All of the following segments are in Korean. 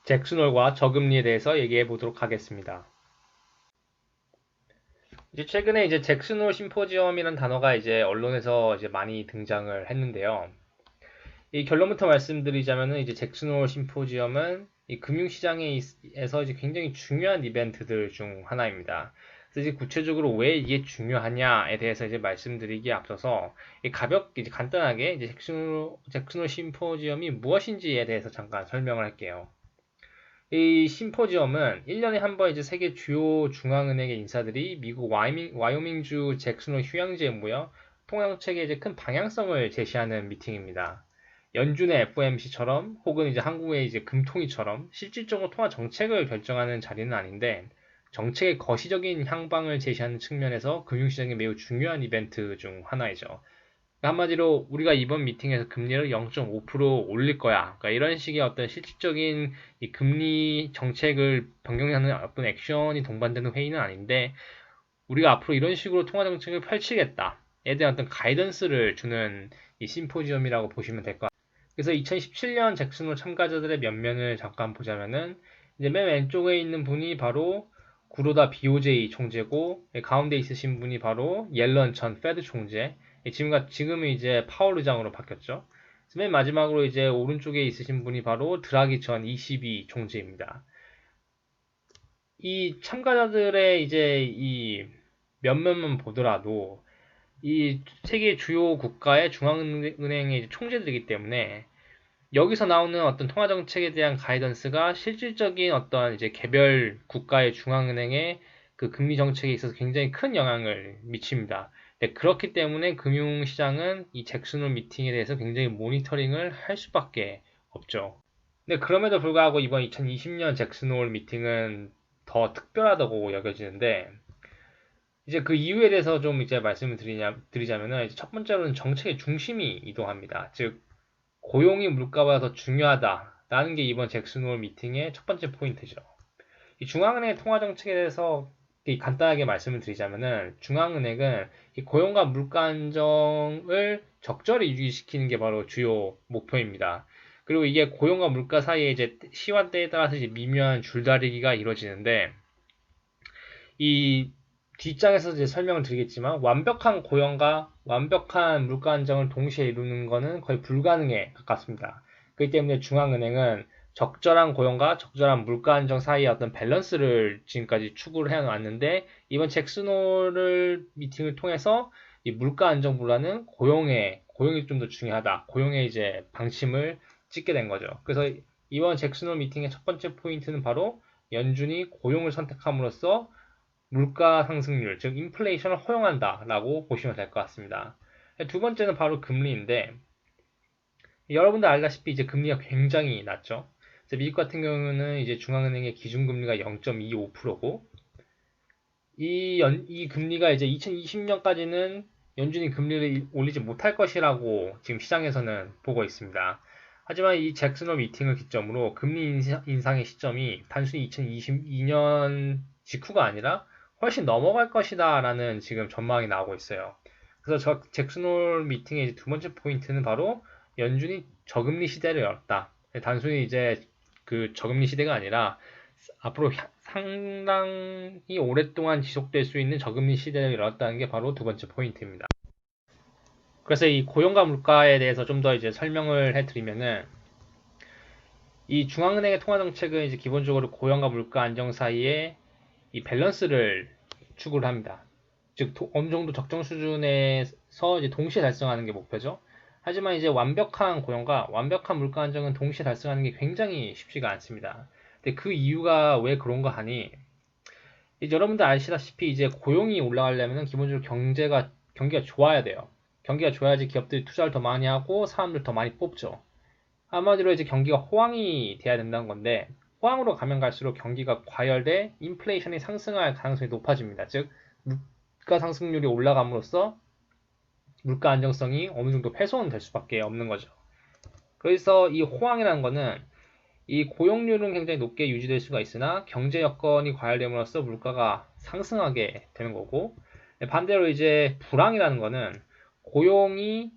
잭슨홀과 저금리에 대해서 얘기해 보도록 하겠습니다. 이제 최근에 이제 잭슨홀 심포지엄이라는 단어가 이제 언론에서 이제 많이 등장을 했는데요. 이 결론부터 말씀드리자면은 이제 잭슨홀 심포지엄은 이 금융시장에서 이제 굉장히 중요한 이벤트들 중 하나입니다. 그래서 이제 구체적으로 왜 이게 중요하냐에 대해서 이제 말씀드리기에 앞서서 가볍게 이제 간단하게 이제 잭슨홀 심포지엄이 무엇인지에 대해서 잠깐 설명을 할게요. 이 심포지엄은 1년에 한 번 이제 세계 주요 중앙은행의 인사들이 미국 와이오밍주 잭슨홀 휴양지에 모여 통화정책의 이제 큰 방향성을 제시하는 미팅입니다. 연준의 FOMC처럼 혹은 이제 한국의 이제 금통위처럼 실질적으로 통화 정책을 결정하는 자리는 아닌데 정책의 거시적인 향방을 제시하는 측면에서 금융시장에 매우 중요한 이벤트 중 하나이죠. 한마디로 우리가 이번 미팅에서 금리를 0.5% 올릴 거야. 그러니까 이런 식의 어떤 실질적인 이 금리 정책을 변경하는 어떤 액션이 동반되는 회의는 아닌데 우리가 앞으로 이런 식으로 통화 정책을 펼치겠다에 대한 어떤 가이던스를 주는 이 심포지엄이라고 보시면 될 것 같아요. 그래서 2017년 잭슨홀 참가자들의 면면을 잠깐 보자면은 이제 맨 왼쪽에 있는 분이 바로 구로다 BOJ 총재고 가운데 있으신 분이 바로 옐런 전 페드 총재 지금은 이제 파월 의장으로 바뀌었죠. 맨 마지막으로 이제 오른쪽에 있으신 분이 바로 드라기 전 ECB 총재입니다. 이 참가자들의 이제 이 면면만 보더라도 이 세계 주요 국가의 중앙은행의 총재들이기 때문에 여기서 나오는 어떤 통화 정책에 대한 가이던스가 실질적인 어떤 이제 개별 국가의 중앙은행의 그 금리 정책에 있어서 굉장히 큰 영향을 미칩니다. 네, 그렇기 때문에 금융시장은 이 잭슨홀 미팅에 대해서 굉장히 모니터링을 할 수밖에 없죠. 근데 그럼에도 불구하고 이번 2020년 잭슨홀 미팅은 더 특별하다고 여겨지는데 이제 그 이유에 대해서 좀 이제 말씀을 드리자면은 이제 첫 번째로는 정책의 중심이 이동합니다. 즉 고용이 물가보다 더 중요하다라는 게 이번 잭슨홀 미팅의 첫 번째 포인트죠. 이 중앙은행의 통화 정책에 대해서 간단하게 말씀을 드리자면은 중앙은행은 이 고용과 물가 안정을 적절히 유지시키는 게 바로 주요 목표입니다. 그리고 이게 고용과 물가 사이에 이제 시간대에 따라서 이제 미묘한 줄다리기가 이루어지는데 이 뒷장에서 이제 설명을 드리겠지만 완벽한 고용과 완벽한 물가 안정을 동시에 이루는 것은 거의 불가능에 가깝습니다. 그렇기 때문에 중앙은행은 적절한 고용과 적절한 물가 안정 사이의 어떤 밸런스를 지금까지 추구를 해왔는데 이번 잭슨홀을 미팅을 통해서 이 물가 안정보다는 고용이 좀 더 중요하다. 고용의 이제 방침을 찍게 된 거죠. 그래서 이번 잭슨홀 미팅의 첫 번째 포인트는 바로 연준이 고용을 선택함으로써 물가 상승률, 즉 인플레이션을 허용한다라고 보시면 될 것 같습니다. 두 번째는 바로 금리인데 여러분들 알다시피 이제 금리가 굉장히 낮죠. 미국 같은 경우는 이제 중앙은행의 기준금리가 0.25%고 이 금리가 이제 2020년까지는 연준이 금리를 올리지 못할 것이라고 지금 시장에서는 보고 있습니다. 하지만 이 잭슨홀 미팅을 기점으로 금리 인상의 시점이 단순히 2022년 직후가 아니라 훨씬 넘어갈 것이다라는 지금 전망이 나오고 있어요. 그래서 저 잭슨홀 미팅의 이제 두 번째 포인트는 바로 연준이 저금리 시대를 열었다. 단순히 이제 그 저금리 시대가 아니라 앞으로 상당히 오랫동안 지속될 수 있는 저금리 시대를 열었다는 게 바로 두 번째 포인트입니다. 그래서 이 고용과 물가에 대해서 좀 더 이제 설명을 해드리면은 이 중앙은행의 통화 정책은 이제 기본적으로 고용과 물가 안정 사이에 이 밸런스를 추구를 합니다. 즉 어느 정도 적정 수준에서 이제 동시에 달성하는 게 목표죠. 하지만 이제 완벽한 고용과 완벽한 물가 안정은 동시에 달성하는 게 굉장히 쉽지가 않습니다. 근데 그 이유가 왜 그런가 하니 이제 여러분들 아시다시피 이제 고용이 올라가려면 기본적으로 경기가 좋아야 돼요. 경기가 좋아야지 기업들이 투자를 더 많이 하고 사람들 더 많이 뽑죠. 한마디로 이제 경기가 호황이 돼야 된다는 건데 호황으로 가면 갈수록 경기가 과열돼 인플레이션이 상승할 가능성이 높아집니다. 즉 물가 상승률이 올라감으로써 물가 안정성이 어느 정도 훼손될 수밖에 없는 거죠. 그래서 이 호황이라는 거는 이 고용률은 굉장히 높게 유지될 수가 있으나 경제 여건이 과열됨으로써 물가가 상승하게 되는 거고 반대로 이제 불황이라는 거는 고용이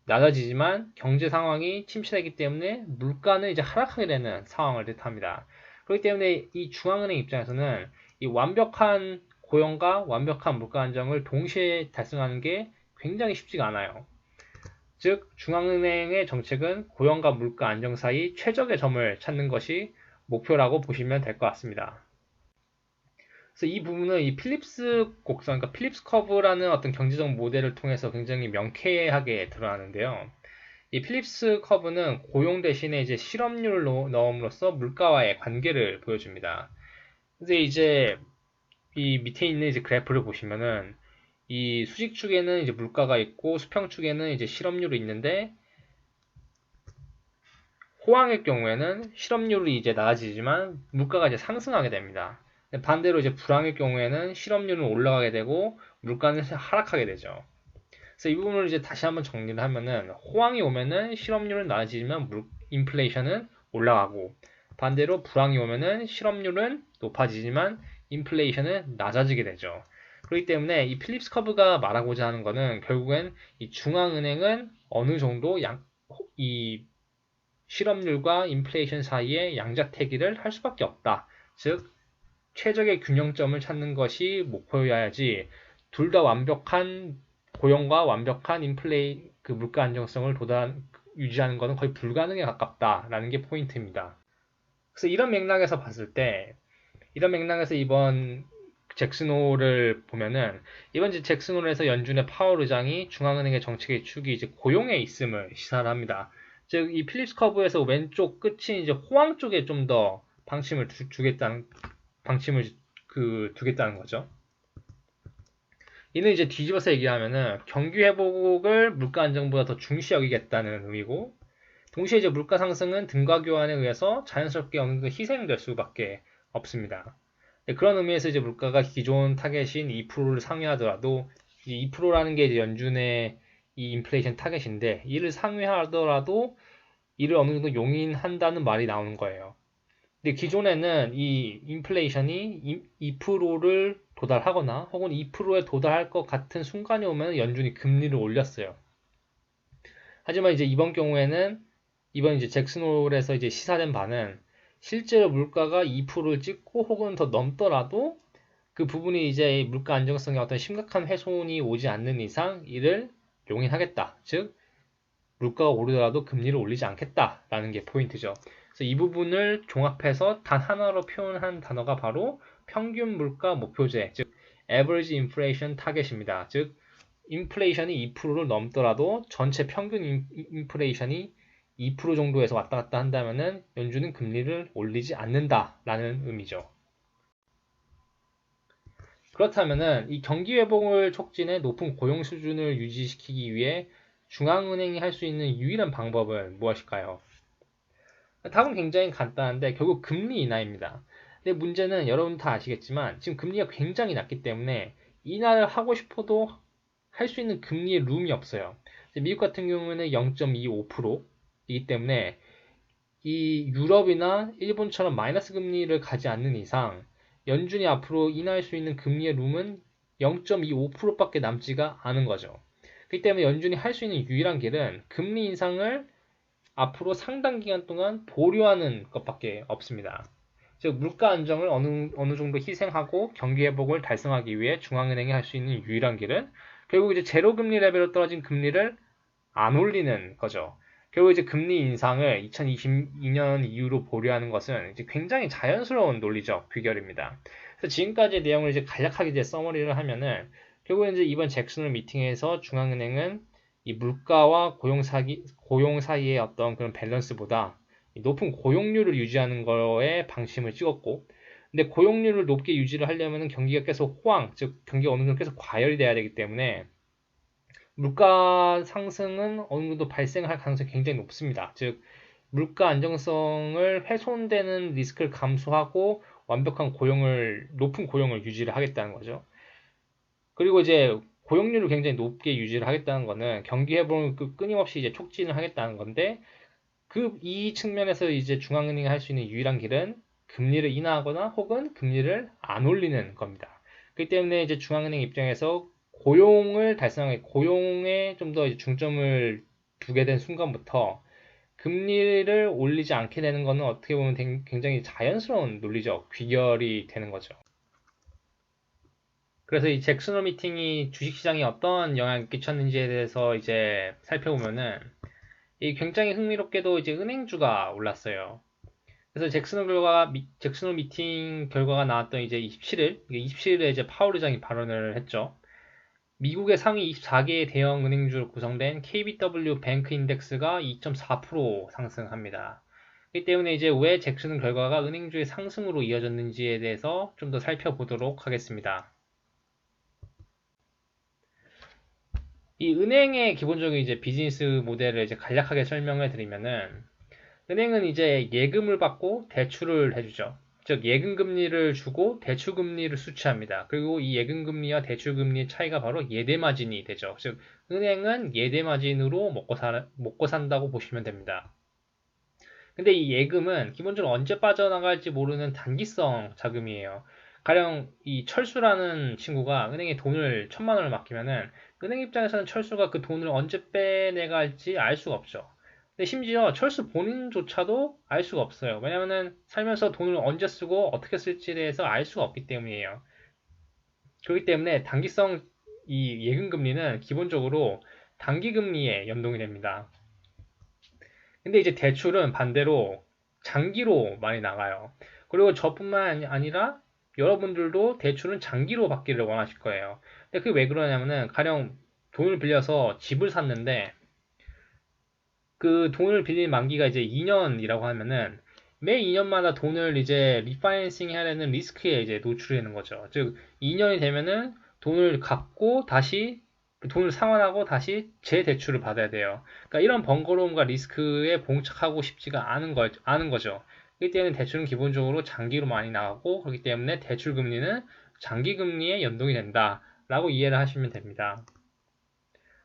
낮아지지만 경제 상황이 침체되기 때문에 물가는 이제 하락하게 되는 상황을 뜻합니다. 그렇기 때문에 이 중앙은행 입장에서는 이 완벽한 고용과 완벽한 물가 안정을 동시에 달성하는 게 굉장히 쉽지가 않아요. 즉, 중앙은행의 정책은 고용과 물가 안정 사이 최적의 점을 찾는 것이 목표라고 보시면 될 것 같습니다. 그래서 이 부분은 이 필립스 곡선, 그러니까 필립스 커브라는 어떤 경제적 모델을 통해서 굉장히 명쾌하게 드러나는데요. 이 필립스 커브는 고용 대신에 이제 실업률을 넣음으로써 물가와의 관계를 보여줍니다. 근데 이제 이 밑에 있는 이제 그래프를 보시면은 이 수직축에는 이제 물가가 있고 수평축에는 이제 실업률이 있는데 호황의 경우에는 실업률이 이제 낮아지지만 물가가 이제 상승하게 됩니다. 반대로 이제 불황의 경우에는 실업률은 올라가게 되고 물가는 하락하게 되죠. 그래서 이 부분을 이제 다시 한번 정리를 하면은 호황이 오면은 실업률은 낮아지지만 인플레이션은 올라가고 반대로 불황이 오면은 실업률은 높아지지만 인플레이션은 낮아지게 되죠. 그렇기 때문에 이 필립스 커브가 말하고자 하는 거는 결국엔 이 중앙은행은 어느 정도 이 실업률과 인플레이션 사이에 양자택일을 할 수밖에 없다. 즉 최적의 균형점을 찾는 것이 목표여야지 둘 다 완벽한 고용과 완벽한 그 물가 안정성을 유지하는 것은 거의 불가능에 가깝다라는 게 포인트입니다. 그래서 이런 맥락에서 이번 잭슨홀을 보면은 이번 잭슨홀에서 연준의 파월 의장이 중앙은행의 정책의 축이 이제 고용에 있음을 시사를 합니다. 즉 이 필립스 커브에서 왼쪽 끝이 이제 호황 쪽에 좀 더 방침을 두겠다는 거죠. 이는 이제 뒤집어서 얘기하면은 경기 회복을 물가 안정보다 더 중시 여기겠다는 의미고, 동시에 이제 물가 상승은 등가 교환에 의해서 자연스럽게 어느 정도 희생될 수밖에 없습니다. 그런 의미에서 이제 물가가 기존 타겟인 2%를 상회하더라도 2%라는 게 이제 연준의 이 인플레이션 타겟인데 이를 상회하더라도 이를 어느 정도 용인한다는 말이 나오는 거예요. 근데 기존에는 이 인플레이션이 2%를 도달하거나 혹은 2%에 도달할 것 같은 순간이 오면 연준이 금리를 올렸어요. 하지만 이제 이번 이제 잭슨홀에서 이제 시사된 바는 실제로 물가가 2%를 찍고 혹은 더 넘더라도 그 부분이 이제 물가 안정성에 어떤 심각한 훼손이 오지 않는 이상 이를 용인하겠다. 즉 물가가 오르더라도 금리를 올리지 않겠다라는 게 포인트죠. 그래서 이 부분을 종합해서 단 하나로 표현한 단어가 바로 평균 물가 목표제, 즉 average inflation target입니다. 즉 인플레이션이 2%를 넘더라도 전체 평균 인플레이션이 2% 정도에서 왔다 갔다 한다면은 연준은 금리를 올리지 않는다라는 의미죠. 그렇다면은 이 경기 회복을 촉진해 높은 고용 수준을 유지시키기 위해 중앙은행이 할 수 있는 유일한 방법은 무엇일까요? 답은 굉장히 간단한데 결국 금리 인하입니다. 근데 문제는 여러분 다 아시겠지만 지금 금리가 굉장히 낮기 때문에 인하를 하고 싶어도 할 수 있는 금리의 룸이 없어요. 미국 같은 경우에는 0.25%이기 때문에 이 유럽이나 일본처럼 마이너스 금리를 가지 않는 이상 연준이 앞으로 인하할 수 있는 금리의 룸은 0.25%밖에 남지가 않은 거죠. 그렇기 때문에 연준이 할 수 있는 유일한 길은 금리 인상을 앞으로 상당 기간 동안 보류하는 것밖에 없습니다. 즉 물가 안정을 어느 정도 희생하고 경기 회복을 달성하기 위해 중앙은행이 할 수 있는 유일한 길은 결국 이제 제로 금리 레벨로 떨어진 금리를 안 올리는 거죠. 결국 이제 금리 인상을 2022년 이후로 보류하는 것은 이제 굉장히 자연스러운 논리적 귀결입니다. 그래서 지금까지의 내용을 이제 간략하게 이제 서머리를 하면은 결국 이제 이번 잭슨홀 미팅에서 중앙은행은 이 물가와 고용 사이의 어떤 그런 밸런스보다 높은 고용률을 유지하는 거에 방침을 찍었고, 근데 고용률을 높게 유지를 하려면 경기가 계속 즉 경기가 어느 정도 계속 과열이 돼야 되기 때문에 물가 상승은 어느 정도 발생할 가능성이 굉장히 높습니다. 즉 물가 안정성을 훼손되는 리스크를 감수하고 완벽한 높은 고용을 유지를 하겠다는 거죠. 그리고 이제 고용률을 굉장히 높게 유지를 하겠다는 거는 경기 회복을 끊임없이 이제 촉진을 하겠다는 건데 이 측면에서 이제 중앙은행이 할 수 있는 유일한 길은 금리를 인하하거나 혹은 금리를 안 올리는 겁니다. 그렇기 때문에 이제 중앙은행 입장에서 고용에 좀 더 중점을 두게 된 순간부터 금리를 올리지 않게 되는 거는 어떻게 보면 굉장히 자연스러운 논리적 귀결이 되는 거죠. 그래서 이 잭슨 홀 미팅이 주식시장에 어떤 영향을 끼쳤는지에 대해서 이제 살펴보면은 이 굉장히 흥미롭게도 이제 은행주가 올랐어요. 그래서 잭슨 홀 미팅 결과가 나왔던 이제 27일, 27일에 이제 파월 의장이 발언을 했죠. 미국의 상위 24개의 대형 은행주로 구성된 KBW 뱅크 인덱스가 2.4% 상승합니다. 그렇기 때문에 이제 왜 잭슨 결과가 은행주의 상승으로 이어졌는지에 대해서 좀 더 살펴보도록 하겠습니다. 이 은행의 기본적인 이제 비즈니스 모델을 이제 간략하게 설명을 드리면은 은행은 이제 예금을 받고 대출을 해주죠. 즉 예금금리를 주고 대출금리를 수취합니다. 그리고 이 예금금리와 대출금리의 차이가 바로 예대마진이 되죠. 즉 은행은 예대마진으로 먹고 산다고 보시면 됩니다. 근데 이 예금은 기본적으로 언제 빠져나갈지 모르는 단기성 자금이에요. 가령 이 철수라는 친구가 은행에 돈을 1,000만 원을 맡기면은 은행 입장에서는 철수가 그 돈을 언제 빼내가 할지 알 수가 없죠. 근데 심지어 철수 본인조차도 알 수가 없어요. 왜냐면은 살면서 돈을 언제 쓰고 어떻게 쓸지에 대해서 알 수가 없기 때문이에요. 그렇기 때문에 단기성 이 예금금리는 기본적으로 단기금리에 연동이 됩니다. 근데 이제 대출은 반대로 장기로 많이 나가요. 그리고 저뿐만 아니라 여러분들도 대출은 장기로 받기를 원하실 거예요. 근데 그게 왜 그러냐면은 가령 돈을 빌려서 집을 샀는데 그 돈을 빌린 만기가 이제 2년이라고 하면은 매 2년마다 돈을 이제 리파이낸싱 해야 되는 리스크에 이제 노출이 되는 거죠. 즉 2년이 되면은 돈을 갚고 다시 그 돈을 상환하고 다시 재대출을 받아야 돼요. 그러니까 이런 번거로움과 리스크에 봉착하고 싶지가 않은 거죠. 그렇기 때문에 대출은 기본적으로 장기로 많이 나가고 그렇기 때문에 대출 금리는 장기 금리에 연동이 된다라고 이해를 하시면 됩니다.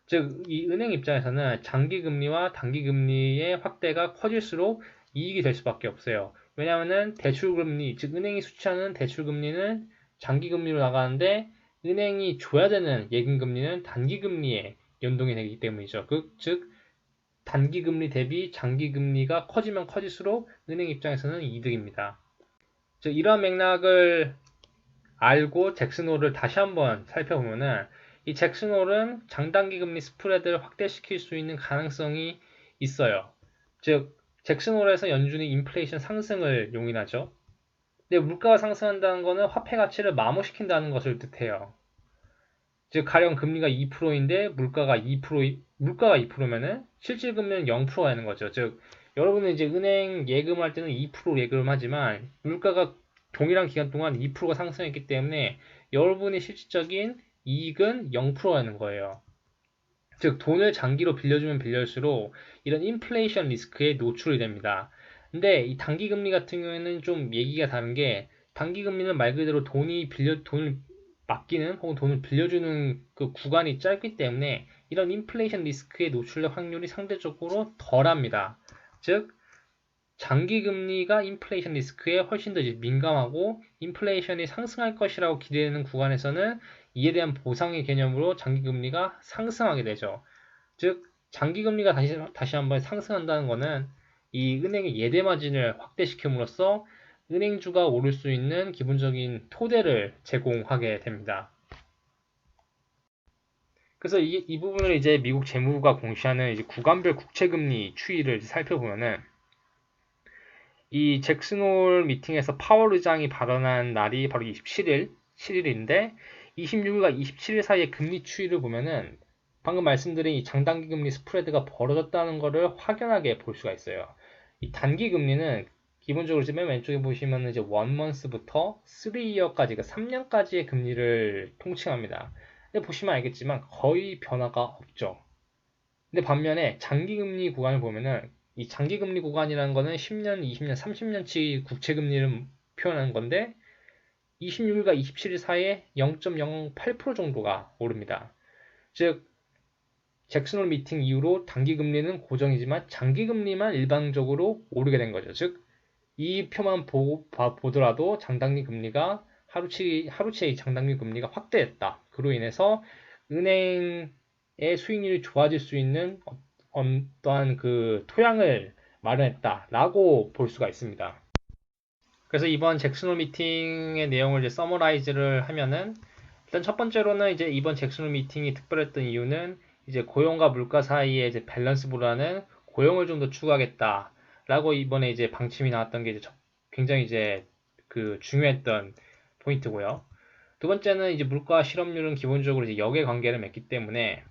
즉, 이 은행 입장에서는 장기 금리와 단기 금리의 확대가 커질수록 이익이 될 수밖에 없어요. 왜냐하면 대출 금리, 즉 은행이 수취하는 대출 금리는 장기 금리로 나가는데 은행이 줘야 되는 예금 금리는 단기 금리에 연동이 되기 때문이죠. 즉 단기 금리 대비 장기 금리가 커지면 커질수록 은행 입장에서는 이득입니다. 즉 이러한 맥락을 알고 잭슨홀을 다시 한번 살펴보면은 이 잭슨홀은 장단기 금리 스프레드를 확대시킬 수 있는 가능성이 있어요. 즉 잭슨홀에서 연준이 인플레이션 상승을 용인하죠. 근데 물가가 상승한다는 것은 화폐 가치를 마모시킨다는 것을 뜻해요. 즉 가령 금리가 2%인데 물가가 2%면은 실질 금리는 0%가 되는 거죠. 즉 여러분은 이제 은행 예금할 때는 2% 예금을 하지만 물가가 동일한 기간 동안 2%가 상승했기 때문에 여러분의 실질적인 이익은 0%가 되는 거예요. 즉 돈을 장기로 빌려주면 빌릴수록 이런 인플레이션 리스크에 노출이 됩니다. 근데 이 단기 금리 같은 경우에는 좀 얘기가 다른 게 단기 금리는 말 그대로 돈을 맡기는 혹은 돈을 빌려주는 그 구간이 짧기 때문에 이런 인플레이션 리스크에 노출될 확률이 상대적으로 덜합니다. 즉 장기 금리가 인플레이션 리스크에 훨씬 더 이제 민감하고 인플레이션이 상승할 것이라고 기대되는 구간에서는 이에 대한 보상의 개념으로 장기 금리가 상승하게 되죠. 즉 장기 금리가 다시 한번 상승한다는 것은 이 은행의 예대 마진을 확대시킴으로써 은행주가 오를 수 있는 기본적인 토대를 제공하게 됩니다. 그래서 이 부분을 이제 미국 재무부가 공시하는 이제 구간별 국채금리 추이를 살펴보면은 이 잭슨홀 미팅에서 파월 의장이 발언한 날이 바로 27일인데 26일과 27일 사이의 금리 추이를 보면은 방금 말씀드린 이 장단기 금리 스프레드가 벌어졌다는 것을 확연하게 볼 수가 있어요. 이 단기 금리는 기본적으로 맨 왼쪽에 보시면 이제 1month부터 3year까지, 그러니까 3년까지의 금리를 통칭합니다. 근데 보시면 알겠지만 거의 변화가 없죠. 근데 반면에 장기 금리 구간을 보면은 이 장기 금리 구간이라는 거는 10년, 20년, 30년치 국채 금리를 표현하는 건데 26일과 27일 사이에 0.08% 정도가 오릅니다. 즉 잭슨홀 미팅 이후로 단기 금리는 고정이지만 장기 금리만 일방적으로 오르게 된 거죠. 즉 이 표만 보더라도 장단기 금리가 하루치의 장단기 금리가 확대했다. 그로 인해서 은행의 수익률이 좋아질 수 있는 어떠한 그 토양을 마련했다라고 볼 수가 있습니다. 그래서 이번 잭슨홀 미팅의 내용을 이제 서머라이즈를 하면은 일단 첫 번째로는 이제 이번 잭슨홀 미팅이 특별했던 이유는 이제 고용과 물가 사이의 이제 밸런스보다는 고용을 좀 더 추구하겠다라고 이번에 이제 방침이 나왔던 게 이제 굉장히 이제 그 중요했던 포인트고요. 두 번째는 이제 물가 실업률은 기본적으로 이제 역의 관계를 맺기 때문에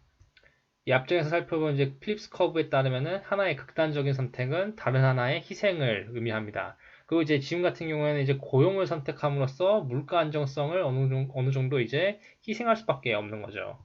이 앞쪽에서 살펴본 이제 필립스 커브에 따르면은 하나의 극단적인 선택은 다른 하나의 희생을 의미합니다. 그리고 이제 지금 같은 경우에는 이제 고용을 선택함으로써 물가 안정성을 어느 정도 이제 희생할 수밖에 없는 거죠.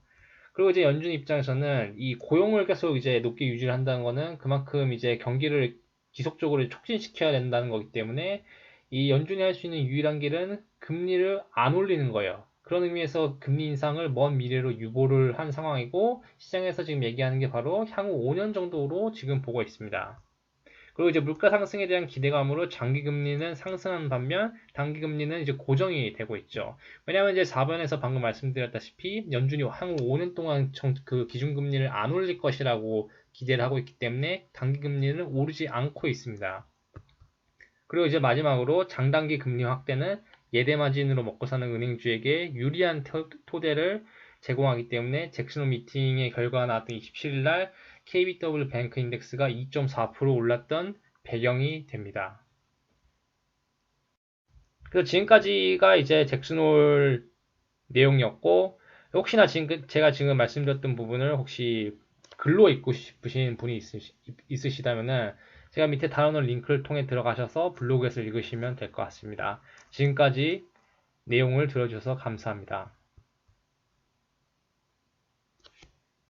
그리고 이제 연준 입장에서는 이 고용을 계속 이제 높게 유지를 한다는 거는 그만큼 이제 경기를 지속적으로 촉진시켜야 된다는 거기 때문에 이 연준이 할 수 있는 유일한 길은 금리를 안 올리는 거예요. 그런 의미에서 금리 인상을 먼 미래로 유보를 한 상황이고 시장에서 지금 얘기하는 게 바로 향후 5년 정도로 지금 보고 있습니다. 그리고 이제 물가 상승에 대한 기대감으로 장기 금리는 상승하는 반면 단기 금리는 이제 고정이 되고 있죠. 왜냐하면 이제 4번에서 방금 말씀드렸다시피 연준이 향후 5년 동안 그 기준금리를 안 올릴 것이라고 기대를 하고 있기 때문에 단기 금리는 오르지 않고 있습니다. 그리고 이제 마지막으로 장단기 금리 확대는 예대 마진으로 먹고 사는 은행주에게 유리한 토대를 제공하기 때문에 잭슨 미팅의 결과가 나왔던 27일 날 KBW 뱅크 인덱스가 2.4% 올랐던 배경이 됩니다. 그래서 지금까지가 이제 잭슨홀 내용이었고 혹시나 지금 제가 지금 말씀드렸던 부분을 혹시 글로 읽고 싶으신 분이 있으시다면은 제가 밑에 달아놓은 링크를 통해 들어가셔서 블로그에서 읽으시면 될 것 같습니다. 지금까지 내용을 들어주셔서 감사합니다.